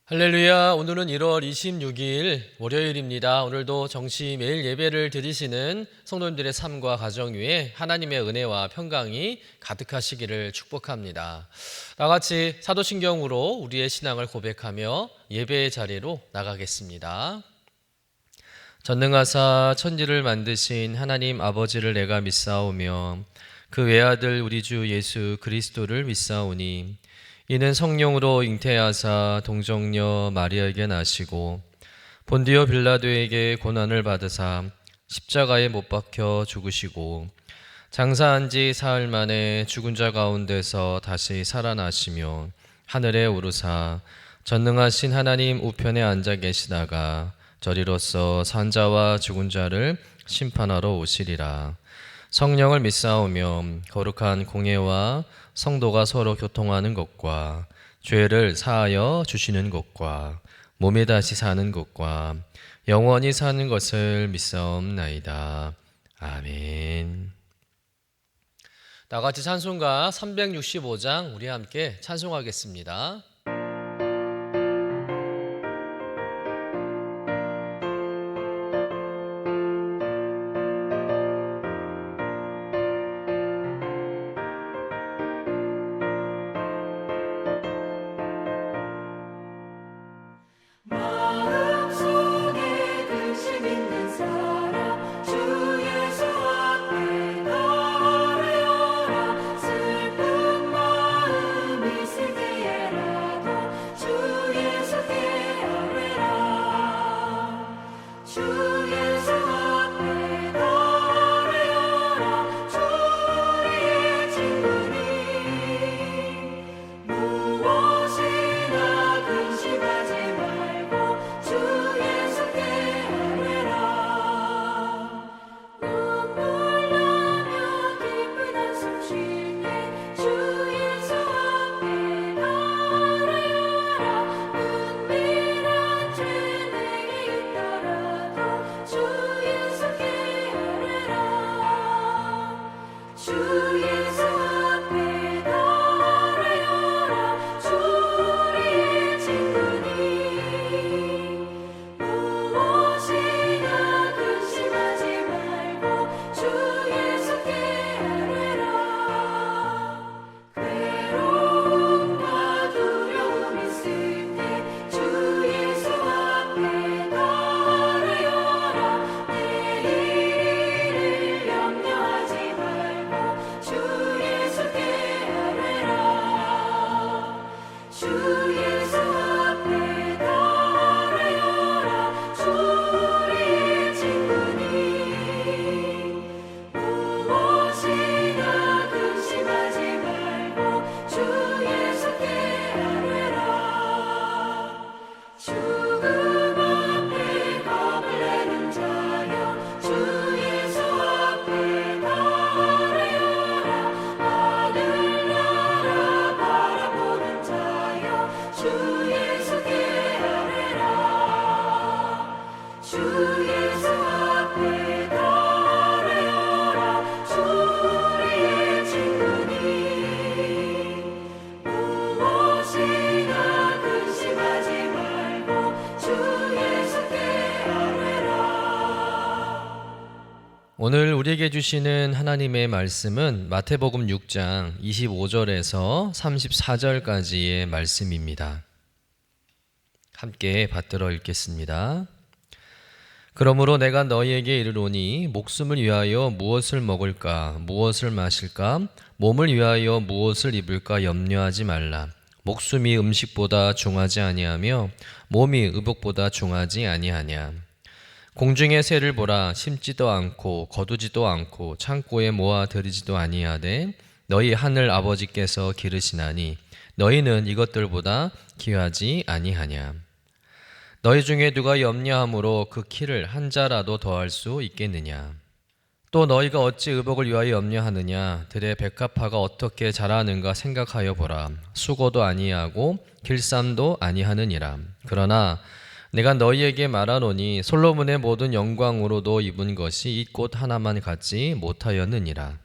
할렐루야. 오늘은 1월 26일 월요일입니다. 오늘도 정시 매일 예배를 드리시는 성도님들의 삶과 가정 위에 하나님의 은혜와 평강이 가득하시기를 축복합니다. 다 같이 사도신경으로 우리의 신앙을 고백하며 예배의 자리로 나가겠습니다. 전능하사 천지를 만드신 하나님 아버지를 내가 믿사오며 그 외아들 우리 주 예수 그리스도를 믿사오니 이는 성령으로 잉태하사 동정녀 마리아에게 나시고 본디오 빌라도에게 고난을 받으사 십자가에 못 박혀 죽으시고 장사한 지 사흘 만에 죽은 자 가운데서 다시 살아나시며 하늘에 오르사 전능하신 하나님 우편에 앉아 계시다가 저리로서 산 자와 죽은 자를 심판하러 오시리라. 성령을 믿사오며 거룩한 공예와 성도가 서로 교통하는 것과 죄를 사하여 주시는 것과 몸에 다시 사는 것과 영원히 사는 것을 믿사옵나이다. 아멘. 나같이 찬송가 365장 우리 함께 찬송하겠습니다. 오늘 우리에게 주시는 하나님의 말씀은 마태복음 6장 25절에서 34절까지의 말씀입니다. 함께 받들어 읽겠습니다. 그러므로 내가 너희에게 이르노니 목숨을 위하여 무엇을 먹을까 무엇을 마실까 몸을 위하여 무엇을 입을까 염려하지 말라. 목숨이 음식보다 중하지 아니하며 몸이 의복보다 중하지 아니하냐. 공중의 새를 보라. 심지도 않고 거두지도 않고 창고에 모아 들이지도 아니하되 너희 하늘 아버지께서 기르시나니 너희는 이것들보다 귀하지 아니하냐. 너희 중에 누가 염려함으로 그 키를 한 자라도 더할 수 있겠느냐. 또 너희가 어찌 의복을 위하여 염려하느냐. 들의 백합화가 어떻게 자라는가 생각하여 보라. 수고도 아니하고 길쌈도 아니하느니라. 그러나 내가 너희에게 말하노니 솔로몬의 모든 영광으로도 입은 것이 이 꽃 하나만 갖지 못하였느니라.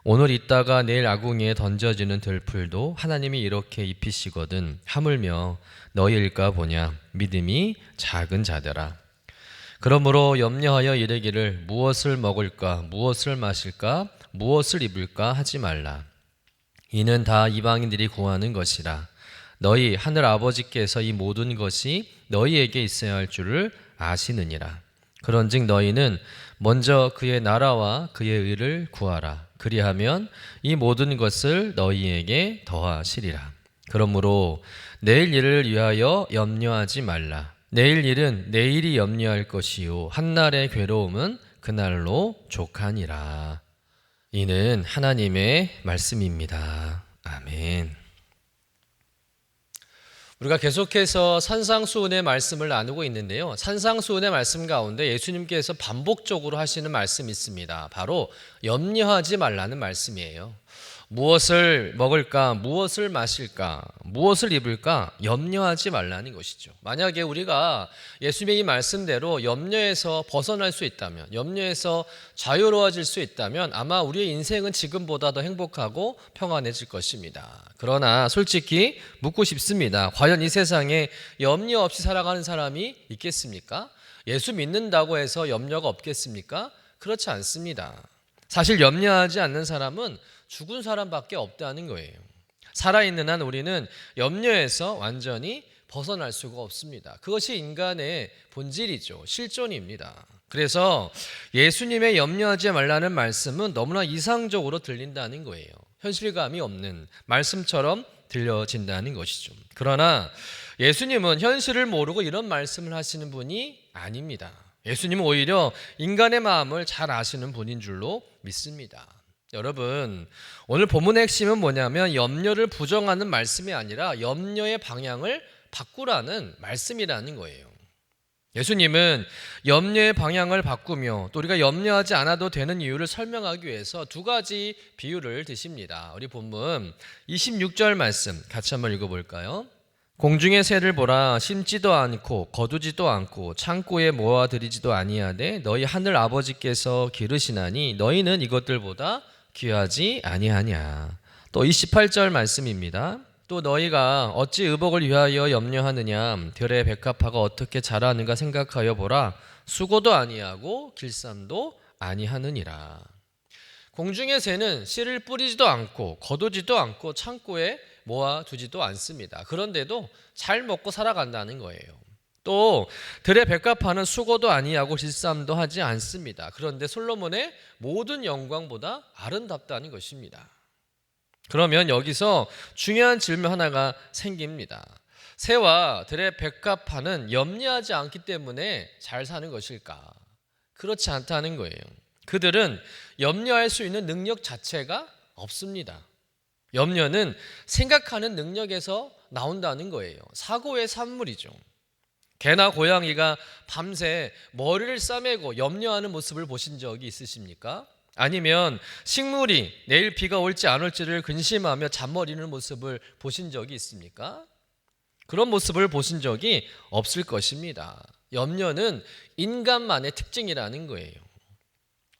오늘 있다가 내일 아궁이에 던져지는 들풀도 하나님이 이렇게 입히시거든 하물며 너희일까 보냐 믿음이 작은 자들아. 그러므로 염려하여 이르기를 무엇을 먹을까 무엇을 마실까 무엇을 입을까 하지 말라. 이는 다 이방인들이 구하는 것이라. 너희 하늘 아버지께서 이 모든 것이 너희에게 있어야 할 줄을 아시느니라. 그런즉 너희는 먼저 그의 나라와 그의 의를 구하라. 그리하면 이 모든 것을 너희에게 더하시리라. 그러므로 내일 일을 위하여 염려하지 말라. 내일 일은 내일이 염려할 것이요 한날의 괴로움은 그날로 족하니라. 이는 하나님의 말씀입니다. 아멘. 우리가 계속해서 산상수훈의 말씀을 나누고 있는데요. 산상수훈의 말씀 가운데 예수님께서 반복적으로 하시는 말씀이 있습니다. 바로 염려하지 말라는 말씀이에요. 무엇을 먹을까, 무엇을 마실까, 무엇을 입을까 염려하지 말라는 것이죠. 만약에 우리가 예수님의 이 말씀대로 염려에서 벗어날 수 있다면, 염려에서 자유로워질 수 있다면 아마 우리의 인생은 지금보다 더 행복하고 평안해질 것입니다. 그러나 솔직히 묻고 싶습니다. 과연 이 세상에 염려 없이 살아가는 사람이 있겠습니까? 예수 믿는다고 해서 염려가 없겠습니까? 그렇지 않습니다. 사실 염려하지 않는 사람은 죽은 사람밖에 없다는 거예요. 살아있는 한 우리는 염려에서 완전히 벗어날 수가 없습니다. 그것이 인간의 본질이죠. 실존입니다. 그래서 예수님의 염려하지 말라는 말씀은 너무나 이상적으로 들린다는 거예요. 현실감이 없는 말씀처럼 들려진다는 것이죠. 그러나 예수님은 현실을 모르고 이런 말씀을 하시는 분이 아닙니다. 예수님은 오히려 인간의 마음을 잘 아시는 분인 줄로 믿습니다. 여러분, 오늘 본문의 핵심은 뭐냐면 염려를 부정하는 말씀이 아니라 염려의 방향을 바꾸라는 말씀이라는 거예요. 예수님은 염려의 방향을 바꾸며 또 우리가 염려하지 않아도 되는 이유를 설명하기 위해서 두 가지 비유를 드십니다. 우리 본문 26절 말씀 같이 한번 읽어볼까요? 공중의 새를 보라. 심지도 않고 거두지도 않고 창고에 모아들이지도 아니하되 너희 하늘 아버지께서 기르시나니 너희는 이것들보다 귀하지 아니하냐. 또 28절 말씀입니다. 또 너희가 어찌 의복을 위하여 염려하느냐. 들의 백합화가 어떻게 자라는가 생각하여 보라. 수고도 아니하고 길쌈도 아니하느니라. 공중의 새는 씨를 뿌리지도 않고 거두지도 않고 창고에 모아두지도 않습니다. 그런데도 잘 먹고 살아간다는 거예요. 또 들의 백합화는 수고도 아니하고 길쌈도 하지 않습니다. 그런데 솔로몬의 모든 영광보다 아름답다는 것입니다. 그러면 여기서 중요한 질문 하나가 생깁니다. 새와 들의 백합화는 염려하지 않기 때문에 잘 사는 것일까? 그렇지 않다는 거예요. 그들은 염려할 수 있는 능력 자체가 없습니다. 염려는 생각하는 능력에서 나온다는 거예요. 사고의 산물이죠. 개나 고양이가 밤새 머리를 싸매고 염려하는 모습을 보신 적이 있으십니까? 아니면 식물이 내일 비가 올지 안 올지를 근심하며 잠버리는 모습을 보신 적이 있습니까? 그런 모습을 보신 적이 없을 것입니다. 염려는 인간만의 특징이라는 거예요.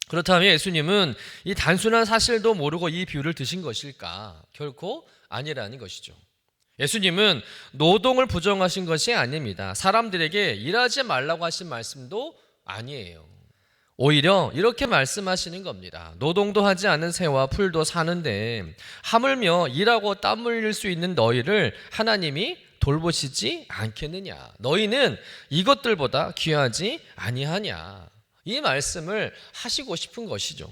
그렇다면 예수님은 이 단순한 사실도 모르고 이 비유를 드신 것일까? 결코 아니라는 것이죠. 예수님은 노동을 부정하신 것이 아닙니다. 사람들에게 일하지 말라고 하신 말씀도 아니에요. 오히려 이렇게 말씀하시는 겁니다. 노동도 하지 않은 새와 풀도 사는데 하물며 일하고 땀 흘릴 수 있는 너희를 하나님이 돌보시지 않겠느냐. 너희는 이것들보다 귀하지 아니하냐. 이 말씀을 하시고 싶은 것이죠.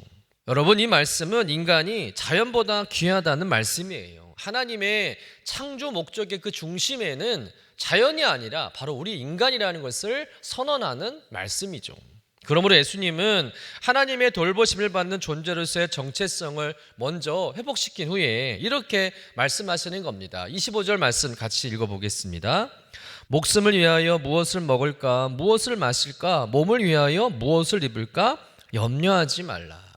여러분, 이 말씀은 인간이 자연보다 귀하다는 말씀이에요. 하나님의 창조 목적의 그 중심에는 자연이 아니라 바로 우리 인간이라는 것을 선언하는 말씀이죠. 그러므로 예수님은 하나님의 돌보심을 받는 존재로서의 정체성을 먼저 회복시킨 후에 이렇게 말씀하시는 겁니다. 25절 말씀 같이 읽어보겠습니다. 목숨을 위하여 무엇을 먹을까, 무엇을 마실까, 몸을 위하여 무엇을 입을까 염려하지 말라.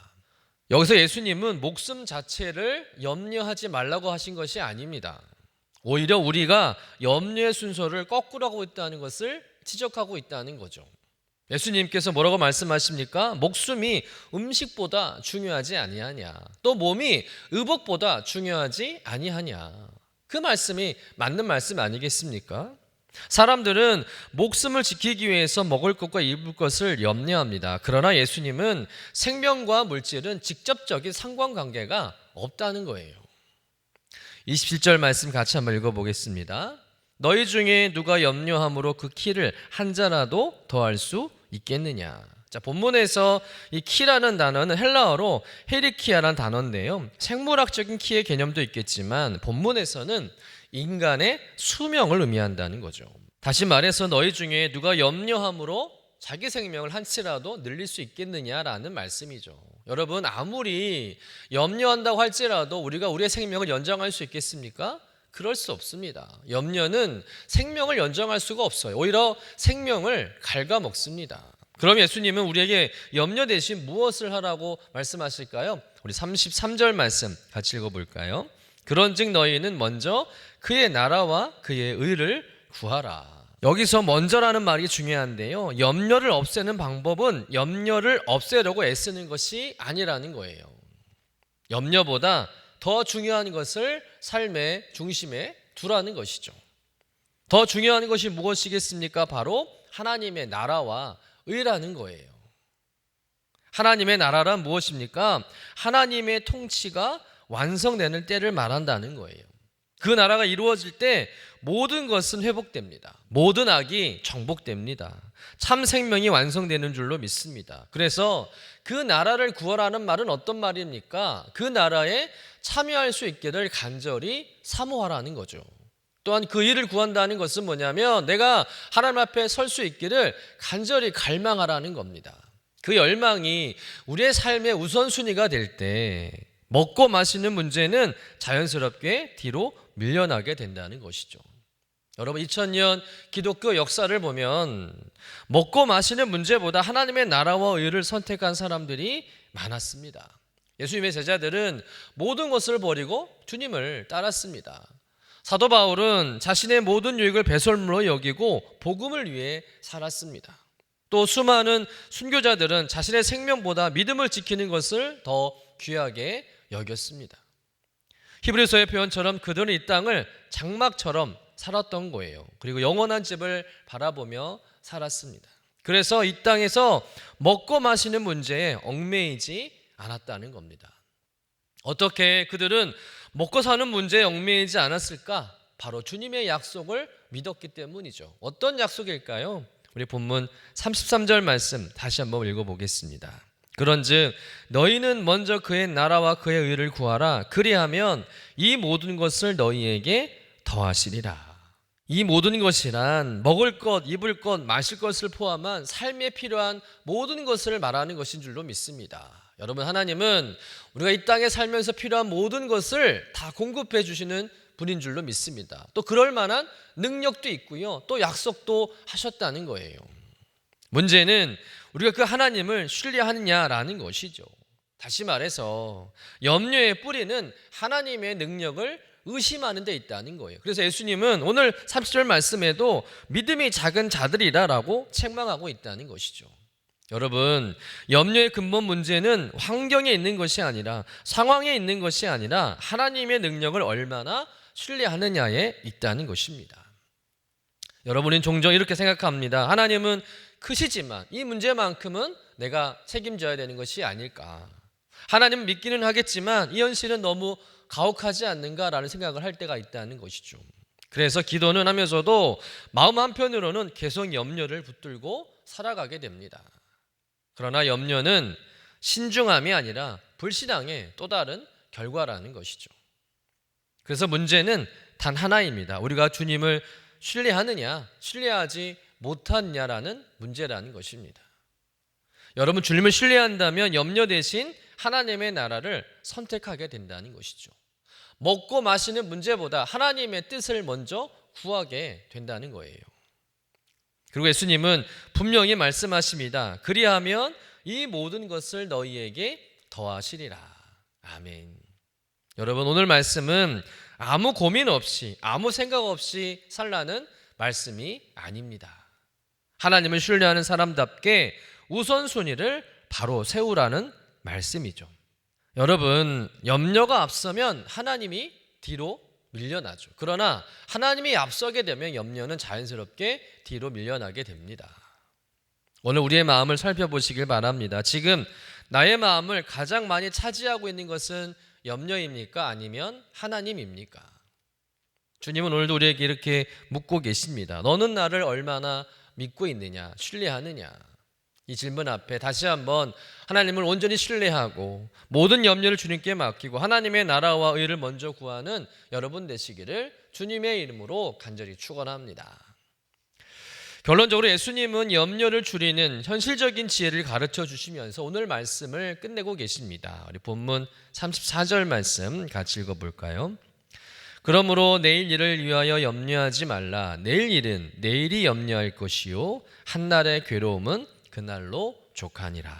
여기서 예수님은 목숨 자체를 염려하지 말라고 하신 것이 아닙니다. 오히려 우리가 염려의 순서를 거꾸로 하고 있다는 것을 지적하고 있다는 거죠. 예수님께서 뭐라고 말씀하십니까? 목숨이 음식보다 중요하지 아니하냐. 또 몸이 의복보다 중요하지 아니하냐. 그 말씀이 맞는 말씀 아니겠습니까? 사람들은 목숨을 지키기 위해서 먹을 것과 입을 것을 염려합니다. 그러나 예수님은 생명과 물질은 직접적인 상관관계가 없다는 거예요. 27절 말씀 같이 한번 읽어보겠습니다. 너희 중에 누가 염려함으로 그 키를 한 자라도 더할 수 있겠느냐. 자, 본문에서 이 키라는 단어는 헬라어로 헤리키아라는 단어인데요. 생물학적인 키의 개념도 있겠지만 본문에서는 인간의 수명을 의미한다는 거죠. 다시 말해서 너희 중에 누가 염려함으로 자기 생명을 한치라도 늘릴 수 있겠느냐라는 말씀이죠. 여러분, 아무리 염려한다고 할지라도 우리가 우리의 생명을 연장할 수 있겠습니까? 그럴 수 없습니다. 염려는 생명을 연장할 수가 없어요. 오히려 생명을 갉아먹습니다. 그럼 예수님은 우리에게 염려 대신 무엇을 하라고 말씀하실까요? 우리 33절 말씀 같이 읽어볼까요? 그런즉 너희는 먼저 그의 나라와 그의 의를 구하라. 여기서 먼저라는 말이 중요한데요. 염려를 없애는 방법은 염려를 없애려고 애쓰는 것이 아니라는 거예요. 염려보다 더 중요한 것을 삶의 중심에 두라는 것이죠. 더 중요한 것이 무엇이겠습니까? 바로 하나님의 나라와 의라는 거예요. 하나님의 나라란 무엇입니까? 하나님의 통치가 완성되는 때를 말한다는 거예요. 그 나라가 이루어질 때 모든 것은 회복됩니다. 모든 악이 정복됩니다. 참 생명이 완성되는 줄로 믿습니다. 그래서 그 나라를 구하라는 말은 어떤 말입니까? 그 나라에 참여할 수 있기를 간절히 사모하라는 거죠. 또한 그 일을 구한다는 것은 뭐냐면 내가 하나님 앞에 설 수 있기를 간절히 갈망하라는 겁니다. 그 열망이 우리의 삶의 우선순위가 될 때 먹고 마시는 문제는 자연스럽게 뒤로 밀려나게 된다는 것이죠. 여러분, 2000년 기독교 역사를 보면 먹고 마시는 문제보다 하나님의 나라와 의를 선택한 사람들이 많았습니다. 예수님의 제자들은 모든 것을 버리고 주님을 따랐습니다. 사도 바울은 자신의 모든 유익을 배설물로 여기고 복음을 위해 살았습니다. 또 수많은 순교자들은 자신의 생명보다 믿음을 지키는 것을 더 귀하게 여겼습니다. 히브리서의 표현처럼 그들은 이 땅을 장막처럼 살았던 거예요. 그리고 영원한 집을 바라보며 살았습니다. 그래서 이 땅에서 먹고 마시는 문제에 얽매이지 않았다는 겁니다. 어떻게 그들은 먹고 사는 문제에 얽매이지 않았을까? 바로 주님의 약속을 믿었기 때문이죠. 어떤 약속일까요? 우리 본문 33절 말씀 다시 한번 읽어보겠습니다. 그런즉 너희는 먼저 그의 나라와 그의 의를 구하라. 그리하면 이 모든 것을 너희에게 더하시리라. 이 모든 것이란 먹을 것, 입을 것, 마실 것을 포함한 삶에 필요한 모든 것을 말하는 것인 줄로 믿습니다. 여러분, 하나님은 우리가 이 땅에 살면서 필요한 모든 것을 다 공급해 주시는 분인 줄로 믿습니다. 또 그럴 만한 능력도 있고요. 또 약속도 하셨다는 거예요. 문제는 우리가 그 하나님을 신뢰하느냐라는 것이죠. 다시 말해서 염려의 뿌리는 하나님의 능력을 의심하는 데 있다는 거예요. 그래서 예수님은 오늘 30절 말씀에도 믿음이 작은 자들이라라고 책망하고 있다는 것이죠. 여러분, 염려의 근본 문제는 환경에 있는 것이 아니라 상황에 있는 것이 아니라 하나님의 능력을 얼마나 신뢰하느냐에 있다는 것입니다. 여러분은 종종 이렇게 생각합니다. 하나님은 크시지만 이 문제만큼은 내가 책임져야 되는 것이 아닐까. 하나님은 믿기는 하겠지만 이 현실은 너무 가혹하지 않는가라는 생각을 할 때가 있다는 것이죠. 그래서 기도는 하면서도 마음 한편으로는 계속 염려를 붙들고 살아가게 됩니다. 그러나 염려는 신중함이 아니라 불신앙의 또 다른 결과라는 것이죠. 그래서 문제는 단 하나입니다. 우리가 주님을 신뢰하느냐, 신뢰하지 못하느냐라는 문제라는 것입니다. 여러분, 주님을 신뢰한다면 염려 대신 하나님의 나라를 선택하게 된다는 것이죠. 먹고 마시는 문제보다 하나님의 뜻을 먼저 구하게 된다는 거예요. 그리고 예수님은 분명히 말씀하십니다. 그리하면 이 모든 것을 너희에게 더하시리라. 아멘. 여러분, 오늘 말씀은 아무 고민 없이 아무 생각 없이 살라는 말씀이 아닙니다. 하나님을 신뢰하는 사람답게 우선순위를 바로 세우라는 말씀이죠. 여러분, 염려가 앞서면 하나님이 뒤로 밀려나죠. 그러나 하나님이 앞서게 되면 염려는 자연스럽게 뒤로 밀려나게 됩니다. 오늘 우리의 마음을 살펴보시길 바랍니다. 지금 나의 마음을 가장 많이 차지하고 있는 것은 염려입니까? 아니면 하나님입니까? 주님은 오늘도 우리에게 이렇게 묻고 계십니다. 너는 나를 얼마나 믿고 있느냐, 신뢰하느냐? 이 질문 앞에 다시 한번 하나님을 온전히 신뢰하고 모든 염려를 주님께 맡기고 하나님의 나라와 의를 먼저 구하는 여러분 되시기를 주님의 이름으로 간절히 축원합니다. 결론적으로 예수님은 염려를 줄이는 현실적인 지혜를 가르쳐 주시면서 오늘 말씀을 끝내고 계십니다. 우리 본문 34절 말씀 같이 읽어볼까요? 그러므로 내일 일을 위하여 염려하지 말라. 내일 일은 내일이 염려할 것이요 한날의 괴로움은 그날로 족하니라.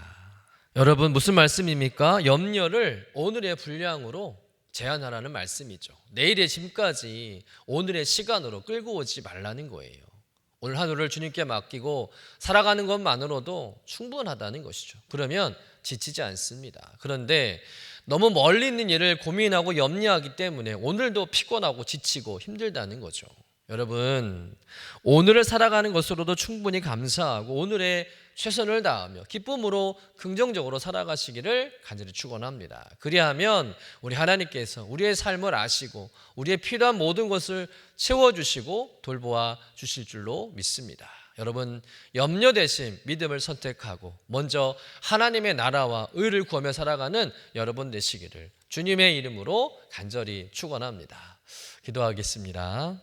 여러분, 무슨 말씀입니까? 염려를 오늘의 분량으로 제한하라는 말씀이죠. 내일의 짐까지 오늘의 시간으로 끌고 오지 말라는 거예요. 오늘 하루를 주님께 맡기고 살아가는 것만으로도 충분하다는 것이죠. 그러면 지치지 않습니다. 그런데 너무 멀리 있는 일을 고민하고 염려하기 때문에 오늘도 피곤하고 지치고 힘들다는 거죠. 여러분, 오늘을 살아가는 것으로도 충분히 감사하고 오늘의 최선을 다하며 기쁨으로 긍정적으로 살아가시기를 간절히 축원합니다. 그리하면 우리 하나님께서 우리의 삶을 아시고 우리의 필요한 모든 것을 채워주시고 돌보아 주실 줄로 믿습니다. 여러분, 염려 대신 믿음을 선택하고 먼저 하나님의 나라와 의를 구하며 살아가는 여러분 되시기를 주님의 이름으로 간절히 축원합니다. 기도하겠습니다.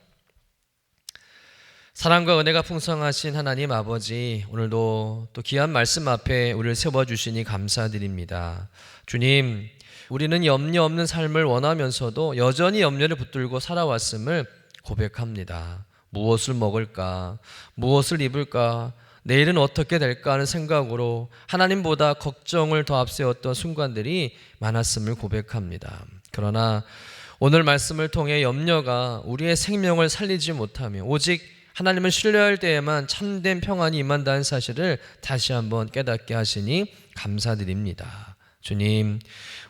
사랑과 은혜가 풍성하신 하나님 아버지, 오늘도 또 귀한 말씀 앞에 우리를 세워주시니 감사드립니다. 주님, 우리는 염려 없는 삶을 원하면서도 여전히 염려를 붙들고 살아왔음을 고백합니다. 무엇을 먹을까? 무엇을 입을까? 내일은 어떻게 될까 하는 생각으로 하나님보다 걱정을 더 앞세웠던 순간들이 많았음을 고백합니다. 그러나 오늘 말씀을 통해 염려가 우리의 생명을 살리지 못하며 오직 하나님을 신뢰할 때에만 참된 평안이 임한다는 사실을 다시 한번 깨닫게 하시니 감사드립니다. 주님,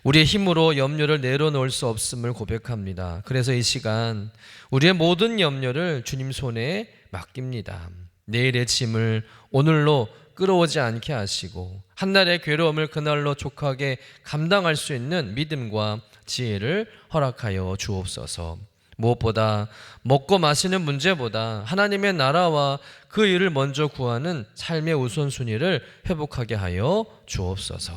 우리의 힘으로 염려를 내려놓을 수 없음을 고백합니다. 그래서 이 시간 우리의 모든 염려를 주님 손에 맡깁니다. 내일의 짐을 오늘로 끌어오지 않게 하시고 한날의 괴로움을 그날로 족하게 감당할 수 있는 믿음과 지혜를 허락하여 주옵소서. 무엇보다 먹고 마시는 문제보다 하나님의 나라와 그 일을 먼저 구하는 삶의 우선순위를 회복하게 하여 주옵소서.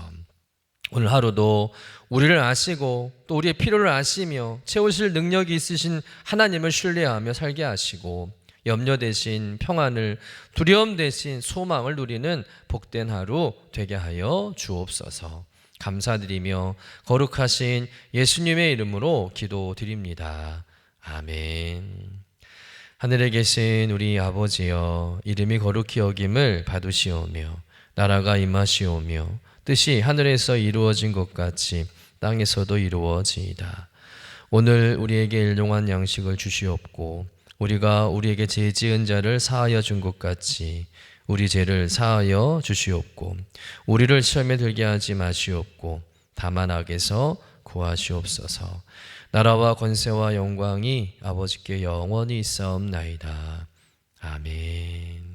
오늘 하루도 우리를 아시고 또 우리의 필요를 아시며 채우실 능력이 있으신 하나님을 신뢰하며 살게 하시고 염려 대신 평안을, 두려움 대신 소망을 누리는 복된 하루 되게 하여 주옵소서. 감사드리며 거룩하신 예수님의 이름으로 기도드립니다. 아멘. 하늘에 계신 우리 아버지여, 이름이 거룩히 여김을 받으시오며 나라가 임하시오며 뜻이 하늘에서 이루어진 것 같이 땅에서도 이루어지이다. 오늘 우리에게 일용할 양식을 주시옵고 우리가 우리에게 죄 지은 자를 사하여 준 것 같이 우리 죄를 사하여 주시옵고 우리를 시험에 들게 하지 마시옵고 다만 악에서 구하시옵소서. 나라와 권세와 영광이 아버지께 영원히 있사옵나이다. 아멘.